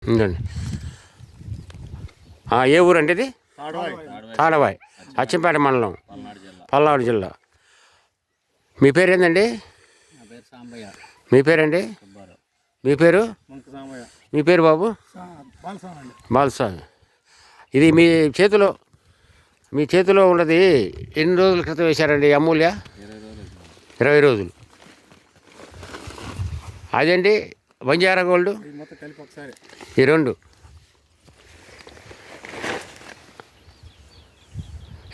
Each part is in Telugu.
ఉందండి. ఏ ఊరండి ఇది? తాడవాయి, అచ్చంపేట మండలం, పల్నాడు జిల్లా. మీ పేరు ఏందండి? మీ పేరండి? మీ పేరు? మీ పేరు బాబు? బాలస్వామి. ఇది మీ చేతిలో ఉన్నది ఎన్ని రోజుల క్రితం వేశారండి అమూల్య? 20 రోజులు. అదండి బంజారా గోల్డ్ ఈ రెండు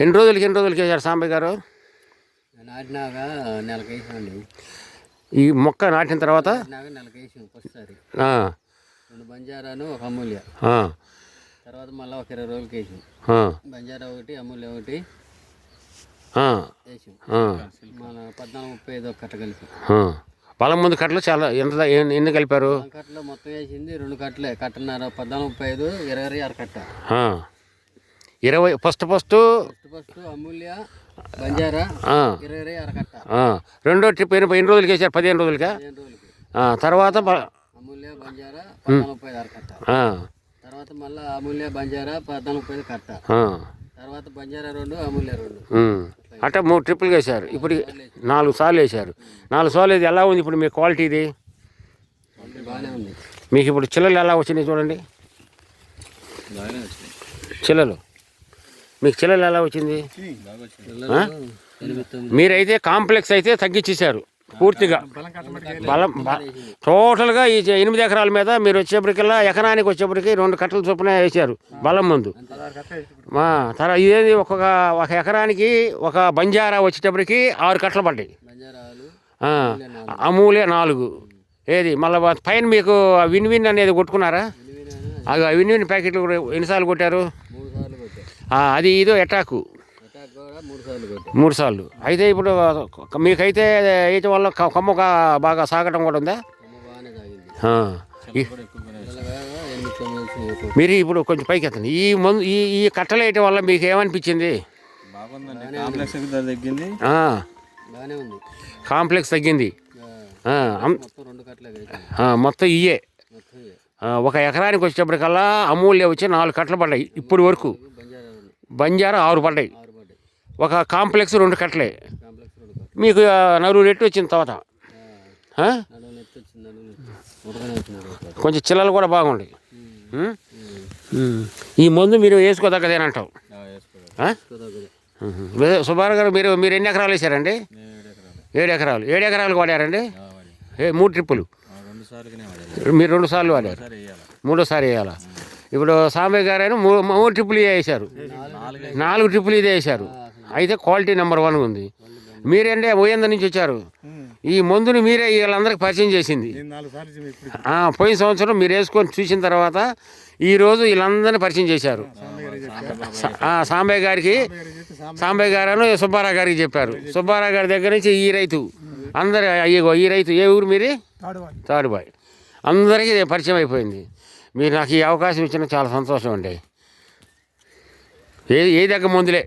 ఎన్ని రోజులకి వేశారు సాంబయ్య గారు? నాటినాక నెలకి వేసామండి. ఈ మొక్క నాటిన తర్వాత నెలకి వేసాం ఫస్ట్ సారి. 2 బంజారాను ఒక అమూల్య. తర్వాత మళ్ళీ ఒక 20 రోజులకి వేసాం. బంజారా ఒకటి అమూల్య ఒకటి వేసాం. మన 14-35 కట్ట కలిపి. బలం ముందు కట్టలు చాలా ఎన్ని కలిపారు? కట్టలో మొత్తం వేసింది 2 కట్టలే. కట్టన్నర 14-35 26 కట్ట. 20 ఫస్ట్ అమూల్య బంజారా 26 కట్ట. రెండో ట్రిప్ ఎన్ని రోజులకి వేసారు? 15 రోజులకా? 15 రోజులకి. తర్వాత అమూల్య బంజారా 14-36 కట్ట. తర్వాత మళ్ళీ అమూల్య బంజారా 14-35 కట్ట. తర్వాత బంజారా 2 అమూల్య 2 అంటే 3 ట్రిప్పులు వేశారు. ఇప్పుడు 4 సార్లు వేశారు. 4 సార్లు ఇది ఎలా ఉంది ఇప్పుడు మీ క్వాలిటీ? ఇది బాగానే ఉంది. మీకు ఇప్పుడు చిల్లలు ఎలా వచ్చినాయి చూడండి. చిల్లలు మీకు చిల్లలు ఎలా వచ్చింది? మీరైతే కాంప్లెక్స్ అయితే తగ్గించేశారు పూర్తిగా. బలం టోటల్గా ఈ 8 ఎకరాల మీద మీరు వచ్చేప్పటికల్లా ఎకరానికి వచ్చేప్పటికి 2 కట్టల చొప్పున వేశారు బలం ముందు. తర్వాత ఇదేది ఒక ఎకరానికి ఒక బంజారా వచ్చేటప్పటికి 6 కట్టలు పడ్డాయి. అమూల్య 4. ఏది మళ్ళీ పైన మీకు విన్ అనేది కొట్టుకున్నారా? విన్ ప్యాకెట్లు ఎన్నిసార్లు కొట్టారు? అది ఇదో అటాకు 3 సార్లు. అయితే ఇప్పుడు మీకైతే వేయటం వల్ల కొమ్మ బాగా సాగటం కూడా ఉందా? మీరు ఇప్పుడు కొంచెం పైకి ఎత్తండి. ఈ కట్టలు వేయటం వల్ల మీకు ఏమనిపించింది? కాంప్లెక్స్ తగ్గింది. మొత్తం ఇయే ఒక ఎకరానికి వచ్చేటప్పటికల్లా అమూల్య వచ్చి 4 కట్టలు పడ్డాయి ఇప్పటి వరకు. బంజారా 6 పడ్డాయి. ఒక కాంప్లెక్స్ 2 కట్టలే. మీకు నలుగురు రెట్టు వచ్చింది. తర్వాత కొంచెం చిల్లలు కూడా బాగుంది. ఈ మందు మీరు వేసుకోదగ్గదేనంటావు. సుబ్బారావు గారు మీరు ఎన్ని ఎకరాలు వేసారండి? 7 ఎకరాలు. 7 ఎకరాలకు వాడారండి? 3 ట్రిప్పులు. మీరు 2 సార్లు వాడారు. 3ఓసారి వేయాలా? ఇప్పుడు సాంబయ్య గారు 3 ట్రిప్పులు వేసారు. 4 ట్రిప్పులు ఇదే వేసారు. అయితే క్వాలిటీ నెంబర్ 1 ఉంది. మీరేంటే ఓయంద నుంచి వచ్చారు. ఈ మందుని మీరే వీళ్ళందరికీ పరిచయం చేసింది. పోయిన సంవత్సరం మీరు వేసుకొని చూసిన తర్వాత ఈరోజు వీళ్ళందరినీ పరిచయం చేశారు. సాంబయ్య గారు సుబ్బారావు గారికి చెప్పారు. సుబ్బారావు గారి దగ్గర నుంచి ఈ రైతు అందరు ఈ రైతు ఏ ఊరు మీది? తాడుబాయి. అందరికీ పరిచయం అయిపోయింది. మీరు నాకు ఈ అవకాశం ఇచ్చిన చాలా సంతోషం అండి. ఏ దగ్గర మందులే